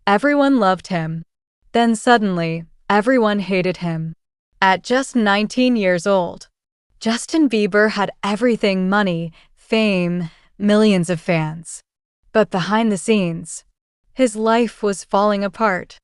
Everyone loved him. Then suddenly, everyone hated him. At just 19 years old, Justin Bieber had everything: money, fame, millions of fans. But behind the scenes, his life was falling apart.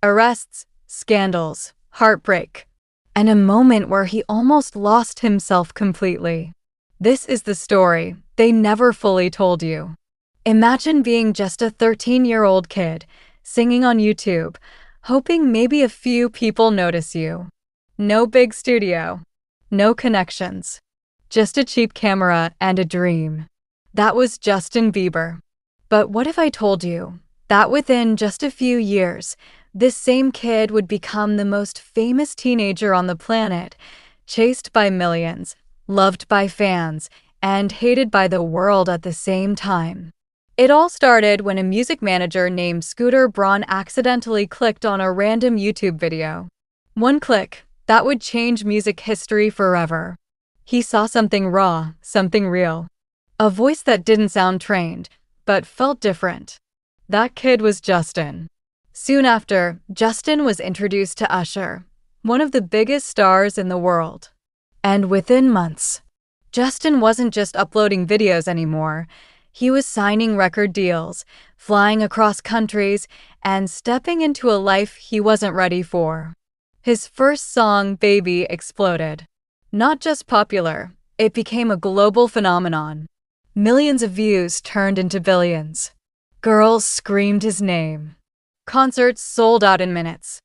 Arrests, scandals, heartbreak, and a moment where he almost lost himself completely. This is the story they never fully told you. Imagine being just a 13-year-old kid, singing on YouTube, hoping maybe a few people notice you. No big studio, no connections, just a cheap camera and a dream. That was Justin Bieber. But what if I told you that within just a few years, this same kid would become the most famous teenager on the planet, chased by millions, loved by fans, and hated by the world at the same time? It all started when a music manager named Scooter Braun accidentally clicked on a random YouTube video. One click that would change music history forever. He saw something raw, something real. A voice that didn't sound trained, but felt different. That kid was Justin. Soon after, Justin was introduced to Usher, one of the biggest stars in the world. And within months, Justin wasn't just uploading videos anymore. He was signing record deals, flying across countries, and stepping into a life he wasn't ready for. His first song, Baby, exploded. Not just popular, it became a global phenomenon. Millions of views turned into billions. Girls screamed his name. Concerts sold out in minutes.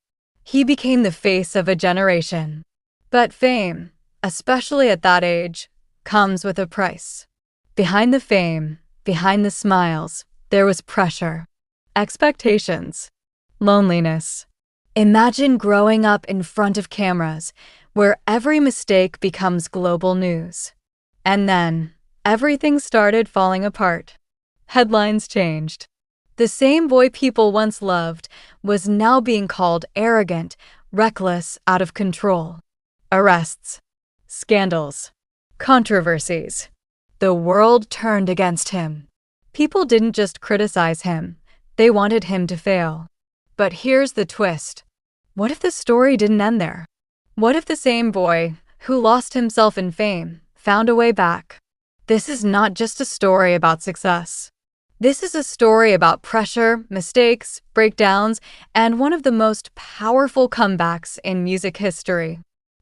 He became the face of a generation. But fame, especially at that age, comes with a price. Behind the fame, behind the smiles, there was pressure, expectations, loneliness. Imagine growing up in front of cameras, where every mistake becomes global news. And then, everything started falling apart. Headlines changed. The same boy people once loved was now being called arrogant, reckless, out of control. Arrests, scandals, controversies. The world turned against him. People didn't just criticize him, they wanted him to fail. But here's the twist. What if the story didn't end there? What if the same boy, who lost himself in fame, found a way back? This is not just a story about success. This is a story about pressure, mistakes, breakdowns, and one of the most powerful comebacks in music history.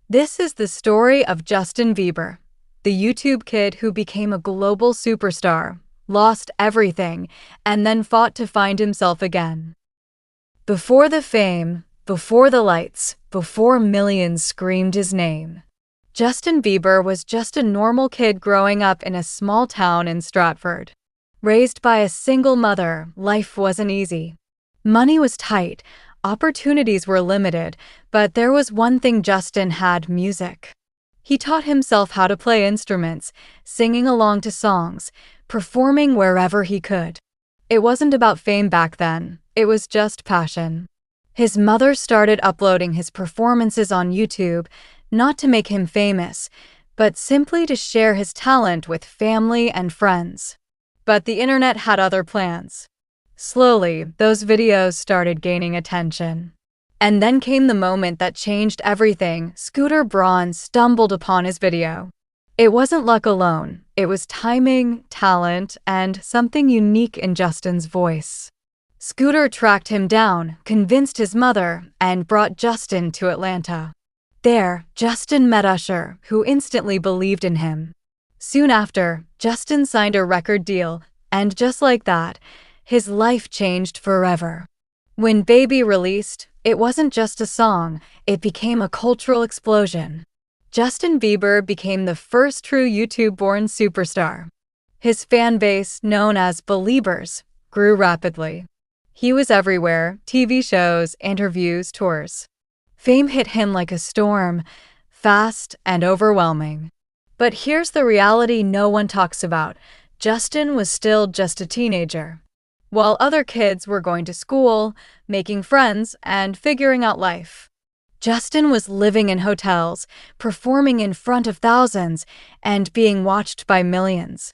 This is the story of Justin Bieber, the YouTube kid who became a global superstar, lost everything, and then fought to find himself again. Before the fame, before the lights, before millions screamed his name, Justin Bieber was just a normal kid growing up in a small town in Stratford. Raised by a single mother, life wasn't easy. Money was tight, opportunities were limited, but there was one thing Justin had: music. He taught himself how to play instruments, singing along to songs, performing wherever he could. It wasn't about fame back then, it was just passion. His mother started uploading his performances on YouTube, not to make him famous, but simply to share his talent with family and friends. But the internet had other plans. Slowly, those videos started gaining attention. And then came the moment that changed everything. Scooter Braun stumbled upon his video. It wasn't luck alone, it was timing, talent, and something unique in Justin's voice. Scooter tracked him down, convinced his mother, and brought Justin to Atlanta. There, Justin met Usher, who instantly believed in him. Soon after, Justin signed a record deal, and just like that, his life changed forever. When Baby released, it wasn't just a song, it became a cultural explosion. Justin Bieber became the first true YouTube-born superstar. His fan base, known as Beliebers, grew rapidly. He was everywhere: TV shows, interviews, tours. Fame hit him like a storm, fast and overwhelming. But here's the reality no one talks about. Justin was still just a teenager. While other kids were going to school, making friends, and figuring out life, Justin was living in hotels, performing in front of thousands, and being watched by millions.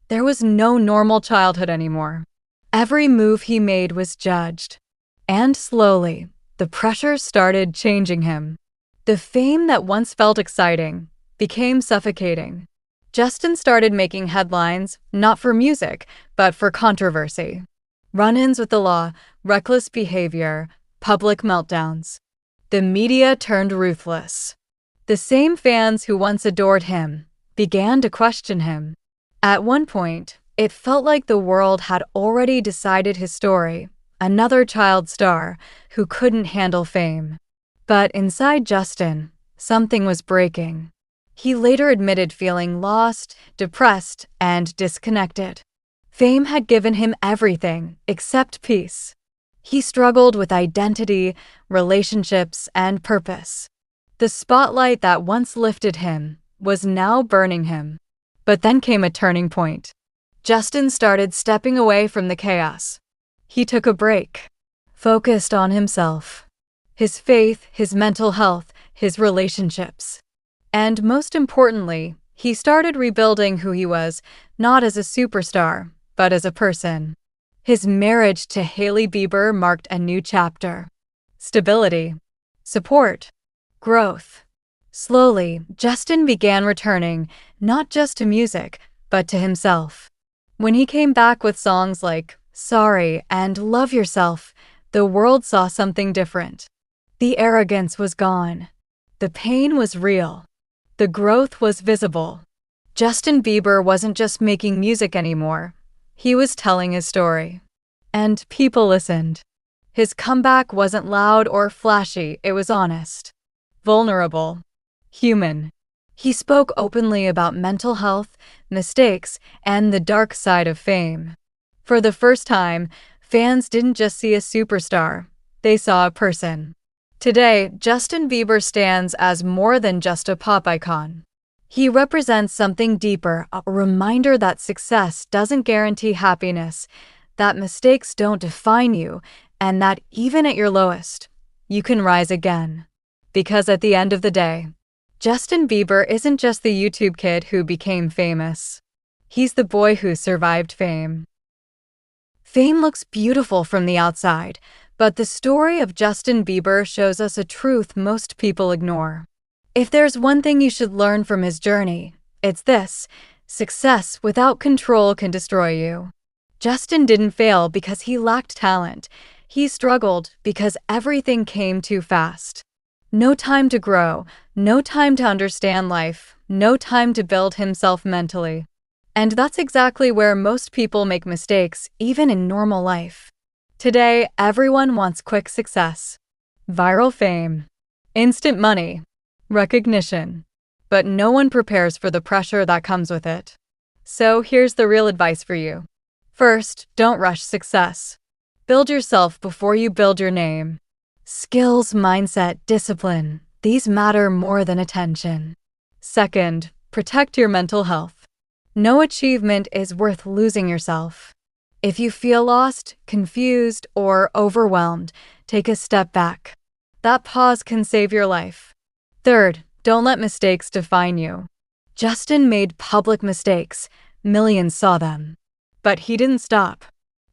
There was no normal childhood anymore. Every move he made was judged. And slowly, the pressure started changing him. The fame that once felt exciting became suffocating. Justin started making headlines, not for music, but for controversy. Run-ins with the law, reckless behavior, public meltdowns. The media turned ruthless. The same fans who once adored him began to question him. At one point, it felt like the world had already decided his story, another child star who couldn't handle fame. But inside Justin, something was breaking. He later admitted feeling lost, depressed, and disconnected. Fame had given him everything except peace. He struggled with identity, relationships, and purpose. The spotlight that once lifted him was now burning him. But then came a turning point. Justin started stepping away from the chaos. He took a break, focused on himself, his faith, his mental health, his relationships. And most importantly, he started rebuilding who he was, not as a superstar, but as a person. His marriage to Hailey Bieber marked a new chapter. Stability, support, growth. Slowly, Justin began returning, not just to music, but to himself. When he came back with songs like Sorry and Love Yourself, the world saw something different. The arrogance was gone. The pain was real. The growth was visible. Justin Bieber wasn't just making music anymore. He was telling his story. And people listened. His comeback wasn't loud or flashy, it was honest, vulnerable, human. He spoke openly about mental health, mistakes, and the dark side of fame. For the first time, fans didn't just see a superstar, they saw a person. Today, Justin Bieber stands as more than just a pop icon. He represents something deeper, a reminder that success doesn't guarantee happiness, that mistakes don't define you, and that even at your lowest, you can rise again. Because at the end of the day, Justin Bieber isn't just the YouTube kid who became famous. He's the boy who survived fame. Fame looks beautiful from the outside, but the story of Justin Bieber shows us a truth most people ignore. If there's one thing you should learn from his journey, it's this: success without control can destroy you. Justin didn't fail because he lacked talent. He struggled because everything came too fast. No time to grow, no time to understand life, no time to build himself mentally. And that's exactly where most people make mistakes, even in normal life. Today, everyone wants quick success, viral fame, instant money, recognition. But no one prepares for the pressure that comes with it. So here's the real advice for you. First, don't rush success. Build yourself before you build your name. Skills, mindset, discipline, these matter more than attention. Second, protect your mental health. No achievement is worth losing yourself. If you feel lost, confused, or overwhelmed, take a step back. That pause can save your life. Third, don't let mistakes define you. Justin made public mistakes. Millions saw them. But he didn't stop.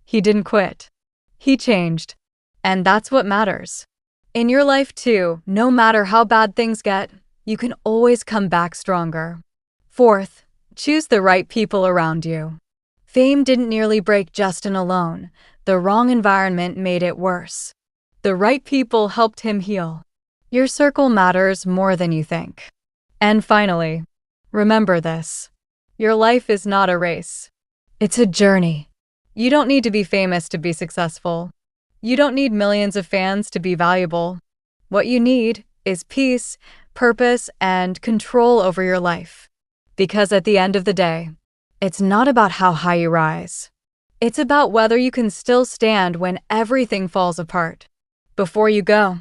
He didn't quit. He changed. And that's what matters. In your life too, no matter how bad things get, you can always come back stronger. Fourth, choose the right people around you. Fame didn't nearly break Justin alone. The wrong environment made it worse. The right people helped him heal. Your circle matters more than you think. And finally, remember this: your life is not a race. It's a journey. You don't need to be famous to be successful. You don't need millions of fans to be valuable. What you need is peace, purpose, and control over your life. Because at the end of the day, it's not about how high you rise. It's about whether you can still stand when everything falls apart. Before you go,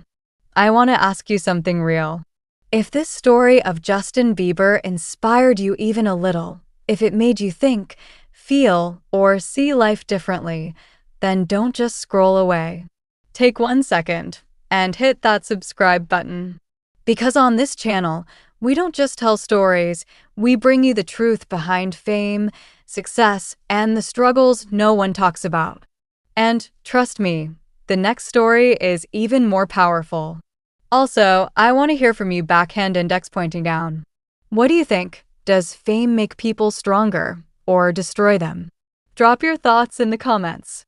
I want to ask you something real. If this story of Justin Bieber inspired you even a little, if it made you think, feel, or see life differently, then don't just scroll away. Take 1 second and hit that subscribe button. Because on this channel, we don't just tell stories, we bring you the truth behind fame, success, and the struggles no one talks about. And trust me, The next story is even more powerful. Also, I want to hear from you, backhand index pointing down. What do you think? Does fame make people stronger or destroy them? Drop your thoughts in the comments.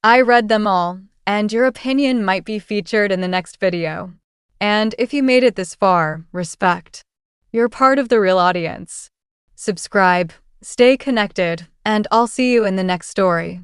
I read them all, and your opinion might be featured in the next video. And if you made it this far, respect. You're part of the real audience. Subscribe, stay connected, and I'll see you in the next story.